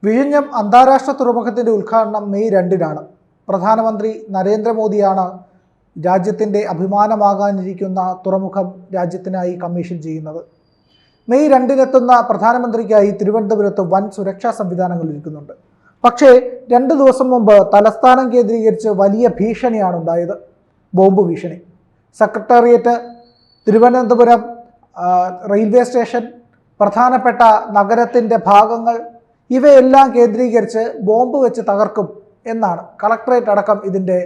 വിഴിഞ്ഞം അന്താരാഷ്ട്ര തുറമുഖത്തിന്റെ ഉദ്ഘാടനം മെയ് 2-നാണ്. പ്രധാനമന്ത്രി നരേന്ദ്രമോദിയാണ് രാജ്യത്തിന്റെ അഭിമാനമാകാനിരിക്കുന്ന തുറമുഖം രാജ്യത്തിനായി കമ്മീഷൻ ചെയ്യുന്നത്. മെയ് 2-നെത്തുന്ന പ്രധാനമന്ത്രിക്കായി തിരുവനന്തപുരത്ത് വൻ സുരക്ഷാ സംവിധാനങ്ങൾ ഒരുക്കുന്നുണ്ട്. പക്ഷേ 2 ദിവസം മുമ്പ് തലസ്ഥാനം കേന്ദ്രീകരിച്ച് വലിയ ഭീഷണിയാണ് ഉണ്ടായത്. ബോംബ് ഭീഷണി. സെക്രട്ടേറിയറ്റ്, തിരുവനന്തപുരം റെയിൽവേ സ്റ്റേഷൻ, പ്രധാനപ്പെട്ട നഗരത്തിൻ്റെ ഭാഗങ്ങൾ ഇവയെല്ലാം കേന്ദ്രീകരിച്ച് ബോംബ് വെച്ച് തകർക്കും എന്നാണ് കളക്ടറേറ്റ് അടക്കം ഇതിൻ്റെ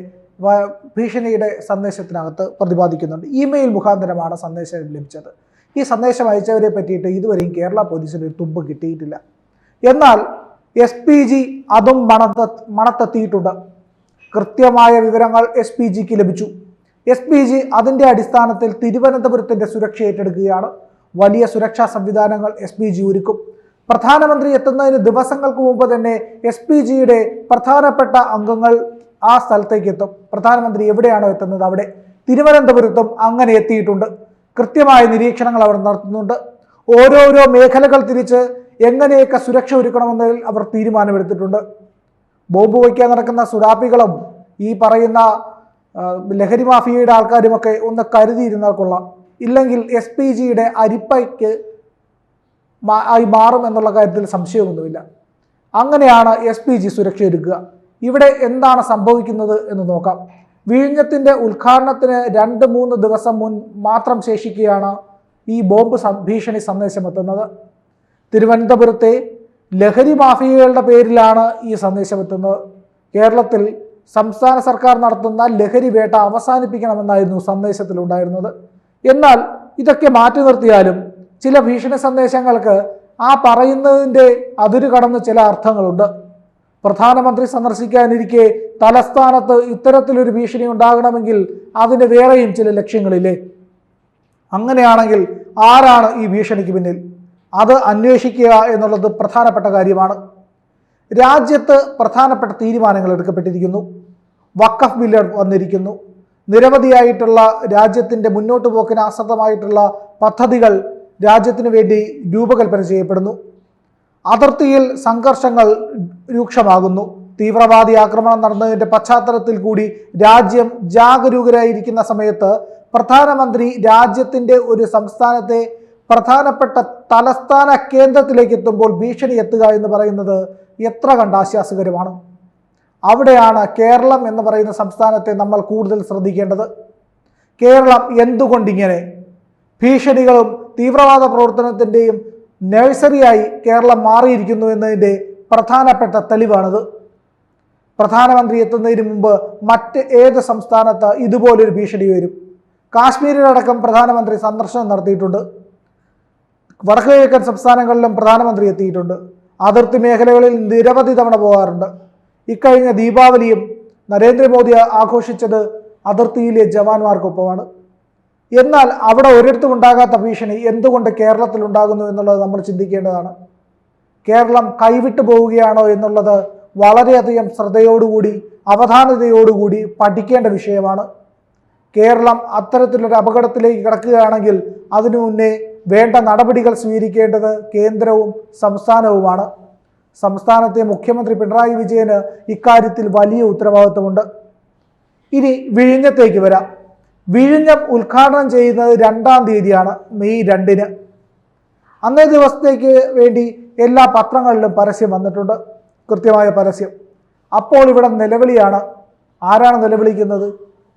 ഭീഷണിയുടെ സന്ദേശത്തിനകത്ത് പ്രതിപാദിക്കുന്നുണ്ട്. ഇമെയിൽ മുഖാന്തരമാണ് സന്ദേശം ലഭിച്ചത്. ഈ സന്ദേശം അയച്ചവരെ പറ്റിയിട്ട് ഇതുവരെയും കേരള പോലീസിന് ഒരു തുമ്പ് കിട്ടിയിട്ടില്ല. എന്നാൽ SPG അതും മണത്തെത്തിയിട്ടുണ്ട്. കൃത്യമായ വിവരങ്ങൾ SPGക്ക് ലഭിച്ചു. SPG അതിൻ്റെ അടിസ്ഥാനത്തിൽ തിരുവനന്തപുരത്തിൻ്റെ സുരക്ഷ ഏറ്റെടുക്കുകയാണ്. വലിയ സുരക്ഷാ സംവിധാനങ്ങൾ SPG ഒരുക്കും. പ്രധാനമന്ത്രി എത്തുന്നതിന് ദിവസങ്ങൾക്ക് മുമ്പ് തന്നെ SPGയുടെ പ്രധാനപ്പെട്ട അംഗങ്ങൾ ആ സ്ഥലത്തേക്ക് എത്തും. പ്രധാനമന്ത്രി എവിടെയാണോ എത്തുന്നത് അവിടെ തിരുവനന്തപുരത്തും അങ്ങനെ എത്തിയിട്ടുണ്ട്. കൃത്യമായ നിരീക്ഷണങ്ങൾ അവർ നടത്തുന്നുണ്ട്. ഓരോരോ മേഖലകൾ തിരിച്ച് എങ്ങനെയൊക്കെ സുരക്ഷ ഒരുക്കണമെന്നതിൽ അവർ തീരുമാനമെടുത്തിട്ടുണ്ട്. ബോംബ് വയ്ക്കാൻ നടക്കുന്ന സുഡാപ്പികളും ഈ പറയുന്ന ലഹരി മാഫിയയുടെ ആൾക്കാരുമൊക്കെ ഒന്ന് കരുതിയിരുന്നാൽ കൊള്ളാം. ഇല്ലെങ്കിൽ SPGയുടെ അരിപ്പയ്ക്ക് ആയി മാറും എന്നുള്ള കാര്യത്തിൽ സംശയമൊന്നുമില്ല. അങ്ങനെയാണ് SPG സുരക്ഷ ഒരുക്കുക. ഇവിടെ എന്താണ് സംഭവിക്കുന്നത് എന്ന് നോക്കാം. വിഴിഞ്ഞത്തിൻ്റെ ഉദ്ഘാടനത്തിന് 2-3 ദിവസം മാത്രം ശേഷിക്കുകയാണ് ഈ ബോംബ് ഭീഷണി സന്ദേശം എത്തുന്നത്. തിരുവനന്തപുരത്തെ ലഹരി മാഫിയകളുടെ പേരിലാണ് ഈ സന്ദേശം എത്തുന്നത്. കേരളത്തിൽ സംസ്ഥാന സർക്കാർ നടത്തുന്ന ലഹരി വേട്ട അവസാനിപ്പിക്കണമെന്നായിരുന്നു സന്ദേശത്തിലുണ്ടായിരുന്നത്. എന്നാൽ ഇതൊക്കെ മാറ്റി നിർത്തിയാലും ചില ഭീഷണി സന്ദേശങ്ങൾക്ക് ആ പറയുന്നതിൻ്റെ അതിരു കടന്ന് ചില അർത്ഥങ്ങളുണ്ട്. പ്രധാനമന്ത്രി സന്ദർശിക്കാനിരിക്കെ തലസ്ഥാനത്ത് ഇത്തരത്തിലൊരു ഭീഷണി ഉണ്ടാകണമെങ്കിൽ അതിന് വേറെയും ചില ലക്ഷ്യങ്ങളില്ലേ? അങ്ങനെയാണെങ്കിൽ ആരാണ് ഈ ഭീഷണിക്ക് പിന്നിൽ? അത് അന്വേഷിക്കുക എന്നുള്ളത് പ്രധാനപ്പെട്ട കാര്യമാണ്. രാജ്യത്ത് പ്രധാനപ്പെട്ട തീരുമാനങ്ങൾ എടുക്കപ്പെട്ടിരിക്കുന്നു. വഖഫ് ബില്ല് വന്നിരിക്കുന്നു. നിരവധിയായിട്ടുള്ള രാജ്യത്തിൻ്റെ മുന്നോട്ട് പോക്കിന് ആസക്തമായിട്ടുള്ള പദ്ധതികൾ രാജ്യത്തിന് വേണ്ടി രൂപകൽപ്പന ചെയ്യപ്പെടുന്നു. അതിർത്തിയിൽ സംഘർഷങ്ങൾ രൂക്ഷമാകുന്നു. തീവ്രവാദി ആക്രമണം നടന്നതിൻ്റെ പശ്ചാത്തലത്തിൽ കൂടി രാജ്യം ജാഗരൂകരായിരിക്കുന്ന സമയത്ത് പ്രധാനമന്ത്രി രാജ്യത്തിൻ്റെ ഒരു സംസ്ഥാനത്തെ പ്രധാനപ്പെട്ട തലസ്ഥാന കേന്ദ്രത്തിലേക്ക് എത്തുമ്പോൾ ഭീഷണി എത്തുക എന്ന് പറയുന്നത് എത്ര കണ്ട് ആശ്വാസകരമാണ്. അവിടെയാണ് കേരളം എന്ന് പറയുന്ന സംസ്ഥാനത്തെ നമ്മൾ കൂടുതൽ ശ്രദ്ധിക്കേണ്ടത്. കേരളം എന്തുകൊണ്ടിങ്ങനെ ഭീഷണികളും തീവ്രവാദ പ്രവർത്തനത്തിൻ്റെയും നഴ്സറിയായി കേരളം മാറിയിരിക്കുന്നു എന്നതിൻ്റെ പ്രധാനപ്പെട്ട തെളിവാണിത്. പ്രധാനമന്ത്രി എത്തുന്നതിന് മുമ്പ് മറ്റ് ഏത് സംസ്ഥാനത്ത് ഇതുപോലൊരു ഭീഷണി വരും? കാശ്മീരിലടക്കം പ്രധാനമന്ത്രി സന്ദർശനം നടത്തിയിട്ടുണ്ട്. വടക്കു കിഴക്കൻ സംസ്ഥാനങ്ങളിലും പ്രധാനമന്ത്രി എത്തിയിട്ടുണ്ട്. അതിർത്തി മേഖലകളിൽ നിരവധി തവണ പോകാറുണ്ട്. ഇക്കഴിഞ്ഞ ദീപാവലിയും നരേന്ദ്രമോദി ആഘോഷിച്ചത് അതിർത്തിയിലെ ജവാന്മാർക്കൊപ്പമാണ്. എന്നാൽ അവിടെ ഒരിടത്തും ഉണ്ടാകാത്ത ഭീഷണി എന്തുകൊണ്ട് കേരളത്തിൽ ഉണ്ടാകുന്നു എന്നുള്ളത് നമ്മൾ ചിന്തിക്കേണ്ടതാണ്. കേരളം കൈവിട്ടു പോവുകയാണോ എന്നുള്ളത് വളരെയധികം ശ്രദ്ധയോടുകൂടി അവധാനതയോടുകൂടി പഠിക്കേണ്ട വിഷയമാണ്. കേരളം അത്തരത്തിലൊരു അപകടത്തിലേക്ക് കിടക്കുകയാണെങ്കിൽ അതിനു മുന്നേ വേണ്ട നടപടികൾ സ്വീകരിക്കേണ്ടത് കേന്ദ്രവും സംസ്ഥാനവുമാണ്. സംസ്ഥാനത്തെ മുഖ്യമന്ത്രി പിണറായി വിജയന് ഇക്കാര്യത്തിൽ വലിയ ഉത്തരവാദിത്വമുണ്ട്. ഇനി വിഴിഞ്ഞത്തേക്ക് വരാം. വിഴിഞ്ഞം ഉദ്ഘാടനം ചെയ്യുന്നത് 2-ാം തീയതിയാണ്, മെയ് 2-ന്. അന്നേ ദിവസത്തേക്ക് വേണ്ടി എല്ലാ പത്രങ്ങളിലും പരസ്യം വന്നിട്ടുണ്ട്, കൃത്യമായ പരസ്യം. അപ്പോൾ ഇവിടെ നിലവിളിയാണ്. ആരാണ് നിലവിളിക്കുന്നത്?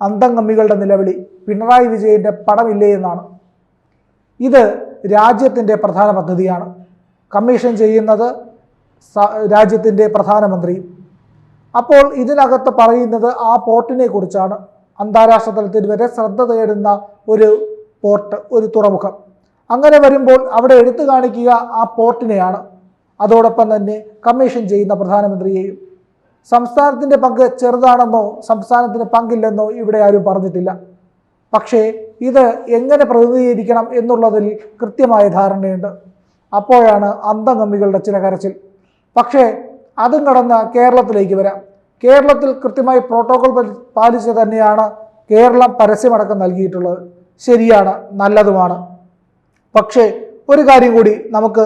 അന്തംഗമ്മികളുടെ നിലവിളി. പിണറായി വിജയൻ്റെ പടമില്ലേ എന്നാണ്. ഇത് രാജ്യത്തിൻ്റെ പ്രധാന പദ്ധതിയാണ്. കമ്മീഷൻ ചെയ്യുന്നത് രാജ്യത്തിൻ്റെ പ്രധാനമന്ത്രിയും. അപ്പോൾ ഇതിനകത്ത് പറയുന്നത് ആ പോർട്ടിനെ കുറിച്ചാണ്. അന്താരാഷ്ട്ര തലത്തിൽ വരെ ശ്രദ്ധ തേടുന്ന ഒരു പോർട്ട്, ഒരു തുറമുഖം. അങ്ങനെ വരുമ്പോൾ അവിടെ എടുത്തു കാണിക്കുക ആ പോർട്ടിനെയാണ്. അതോടൊപ്പം തന്നെ കമ്മീഷൻ ചെയ്യുന്ന പ്രധാനമന്ത്രിയെയും. സംസ്ഥാനത്തിൻ്റെ പങ്ക് ചെറുതാണെന്നോ സംസ്ഥാനത്തിന് പങ്കില്ലെന്നോ ഇവിടെ ആരും പറഞ്ഞിട്ടില്ല. പക്ഷേ ഇത് എങ്ങനെ പ്രതിനിധീകരിക്കണം എന്നുള്ളതിൽ കൃത്യമായ ധാരണയുണ്ട്. അപ്പോഴാണ് അന്തംഗമ്മികളുടെ ചില കരച്ചിൽ. പക്ഷേ അതും കടന്ന് കേരളത്തിലേക്ക് വരാം. കേരളത്തിൽ കൃത്യമായി പ്രോട്ടോകോൾ പാലിച്ച് തന്നെയാണ് കേരളം പരസ്യമടക്കം നൽകിയിട്ടുള്ളത്. ശരിയാണ്, നല്ലതുമാണ്. പക്ഷേ ഒരു കാര്യം കൂടി നമുക്ക്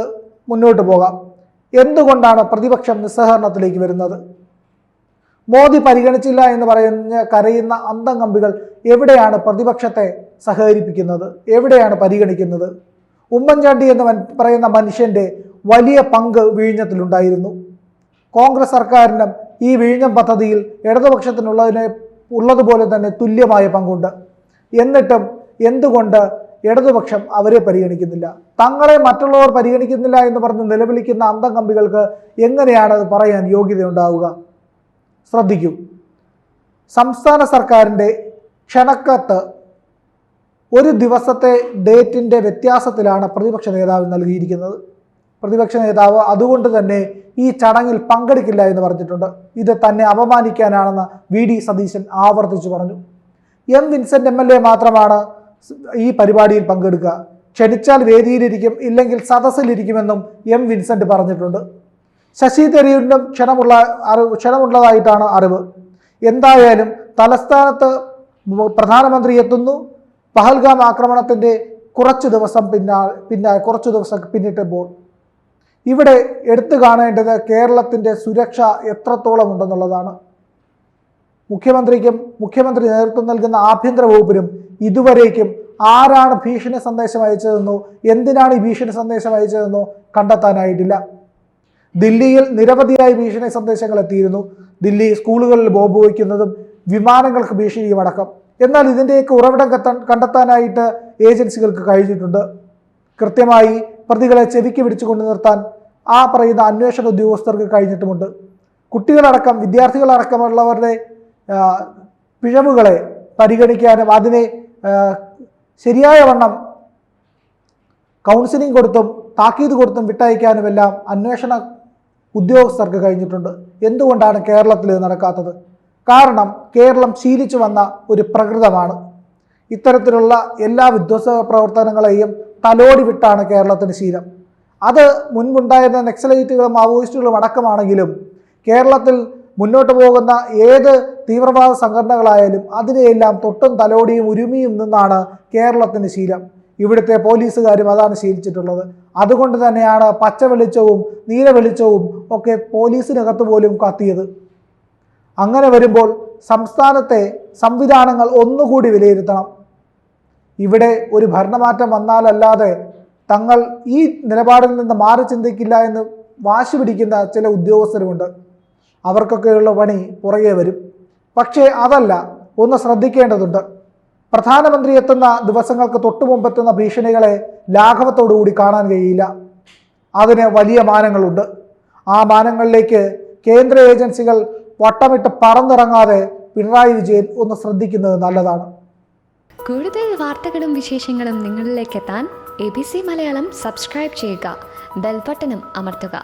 മുന്നോട്ട് പോകാം. എന്തുകൊണ്ടാണ് പ്രതിപക്ഷം നിസ്സഹകരണത്തിലേക്ക് വരുന്നത്? മോദി പരിഗണിച്ചില്ല എന്ന് പറഞ്ഞ് കരയുന്ന അന്തം കമ്പികൾ എവിടെയാണ് പ്രതിപക്ഷത്തെ സഹകരിപ്പിക്കുന്നത്? എവിടെയാണ് പരിഗണിക്കുന്നത്? ഉമ്മൻചാണ്ടി എന്ന് പറയുന്ന മനുഷ്യൻ്റെ വലിയ പങ്ക് വിഴിഞ്ഞത്തിലുണ്ടായിരുന്നു. കോൺഗ്രസ് സർക്കാരിനും ഈ വിഴിഞ്ഞം പദ്ധതിയിൽ ഉള്ളതുപോലെ തന്നെ തുല്യമായ പങ്കുണ്ട്. എന്നിട്ടും എന്തുകൊണ്ട് ഇടതുപക്ഷം അവരെ പരിഗണിക്കുന്നില്ല? തങ്ങളെ മറ്റുള്ളവർ പരിഗണിക്കുന്നില്ല എന്ന് പറഞ്ഞ് നിലവിളിക്കുന്ന അന്തം കമ്പികൾക്ക് എങ്ങനെയാണ് അത് പറയാൻ യോഗ്യതയുണ്ടാവുക? ശ്രദ്ധിക്കൂ. സംസ്ഥാന സർക്കാരിൻ്റെ ക്ഷണക്കത്ത് ഒരു ദിവസത്തെ ഡേറ്റിൻ്റെ വ്യത്യാസത്തിലാണ് പ്രതിപക്ഷ നേതാവ് നൽകിയിരിക്കുന്നത്. പ്രതിപക്ഷ നേതാവ് അതുകൊണ്ട് തന്നെ ഈ ചടങ്ങിൽ പങ്കെടുക്കില്ല എന്ന് പറഞ്ഞിട്ടുണ്ട്. ഇത് തന്നെ അപമാനിക്കാനാണെന്ന് വി.ഡി. സതീശൻ ആവർത്തിച്ചു പറഞ്ഞു. എം. വിൻസെൻ്റ് MLA മാത്രമാണ് ഈ പരിപാടിയിൽ പങ്കെടുക്കുക. ക്ഷണിച്ചാൽ വേദിയിലിരിക്കും, ഇല്ലെങ്കിൽ സദസ്സിലിരിക്കുമെന്നും എം. വിൻസെൻ്റ് പറഞ്ഞിട്ടുണ്ട്. ശശി തരൂരിനും ക്ഷണമുള്ളതായിട്ടാണ് അറിവ്. എന്തായാലും തലസ്ഥാനത്ത് പ്രധാനമന്ത്രി എത്തുന്നു. പഹൽഗാം ആക്രമണത്തിൻ്റെ കുറച്ചു ദിവസം പിന്നിട്ടപ്പോൾ ഇവിടെ എടുത്തു കാണേണ്ടത് കേരളത്തിൻ്റെ സുരക്ഷ എത്രത്തോളം ഉണ്ടെന്നുള്ളതാണ്. മുഖ്യമന്ത്രി നേതൃത്വം നൽകുന്ന ആഭ്യന്തര വകുപ്പിനും ഇതുവരേക്കും ആരാണ് ഭീഷണി സന്ദേശം അയച്ചതെന്നോ എന്തിനാണ് ഈ ഭീഷണി സന്ദേശം അയച്ചതെന്നോ കണ്ടെത്താനായിട്ടില്ല. ദില്ലിയിൽ നിരവധിയായി ഭീഷണി സന്ദേശങ്ങൾ എത്തിയിരുന്നു. ദില്ലി സ്കൂളുകളിൽ ബോംബ് വയ്ക്കുന്നതും വിമാനങ്ങൾക്ക് ഭീഷണിയും അടക്കം. എന്നാൽ ഇതിൻ്റെയൊക്കെ ഉറവിടം കണ്ടെത്താനായിട്ട് ഏജൻസികൾക്ക് കഴിഞ്ഞിട്ടുണ്ട്. കൃത്യമായി പ്രതികളെ ചെവിക്ക് പിടിച്ചു കൊണ്ടു നിർത്താൻ ആ പറയുന്ന അന്വേഷണ ഉദ്യോഗസ്ഥർക്ക് കഴിഞ്ഞിട്ടുമുണ്ട്. കുട്ടികളടക്കം വിദ്യാർത്ഥികളടക്കമുള്ളവരുടെ പിഴവുകളെ പരിഗണിക്കാനും അതിനെ ശരിയായ വണ്ണം കൗൺസിലിംഗ് കൊടുത്തും താക്കീത് കൊടുത്തും വിട്ടയക്കാനുമെല്ലാം അന്വേഷണ ഉദ്യോഗസ്ഥർക്ക് കഴിഞ്ഞിട്ടുണ്ട്. എന്തുകൊണ്ടാണ് കേരളത്തിൽ നടക്കാത്തത്? കാരണം കേരളം ശീലിച്ചു വന്ന ഒരു പ്രകൃതമാണ്. ഇത്തരത്തിലുള്ള എല്ലാ വിധ്വംസ പ്രവർത്തനങ്ങളെയും തലോടി വിട്ടാണ് കേരളത്തിന് ശീലം. അത് മുൻപുണ്ടായിരുന്ന നക്സലൈറ്റുകളും മാവോയിസ്റ്റുകളും അടക്കമാണെങ്കിലും കേരളത്തിൽ മുന്നോട്ട് പോകുന്ന ഏത് തീവ്രവാദ സംഘടനകളായാലും അതിനെയെല്ലാം തൊട്ടും തലോടിയും ഉരുമിയും നിന്നാണ് കേരളത്തിന് ശീലം. ഇവിടുത്തെ പോലീസുകാരും അതാണ് ശീലിച്ചിട്ടുള്ളത്. അതുകൊണ്ട് തന്നെയാണ് പച്ച വെളിച്ചവും നീല വെളിച്ചവും ഒക്കെ പോലീസിനകത്ത് പോലും കത്തിയത്. അങ്ങനെ വരുമ്പോൾ സംസ്ഥാനത്തെ സംവിധാനങ്ങൾ ഒന്നുകൂടി വിലയിരുത്തണം. ഇവിടെ ഒരു ഭരണമാറ്റം വന്നാലല്ലാതെ തങ്ങൾ ഈ നിലപാടിൽ നിന്ന് മാറി ചിന്തിക്കില്ല എന്ന് വാശി പിടിക്കുന്ന ചില ഉദ്യോഗസ്ഥരുമുണ്ട്. അവർക്കൊക്കെയുള്ള പണി പുറകെ വരും. പക്ഷേ അതല്ല, ഒന്ന് ശ്രദ്ധിക്കേണ്ടതുണ്ട്. പ്രധാനമന്ത്രി എത്തുന്ന ദിവസങ്ങൾക്ക് തൊട്ടു മുമ്പെത്തുന്ന ഭീഷണികളെ ലാഘവത്തോടുകൂടി കാണാൻ കഴിയില്ല. അതിന് വലിയ മാനങ്ങളുണ്ട്. ആ മാനങ്ങളിലേക്ക് കേന്ദ്ര ഏജൻസികൾ വട്ടമിട്ട് പറന്നിറങ്ങാതെ പിണറായി വിജയൻ ഒന്ന് ശ്രദ്ധിക്കുന്നത് നല്ലതാണ്. കൂടുതൽ വാർത്തകളും വിശേഷങ്ങളും നിങ്ങളിലേക്ക് എത്താൻ ABC മലയാളം സബ്സ്ക്രൈബ് ചെയ്യുക, ബെൽ ബട്ടണും അമർത്തുക.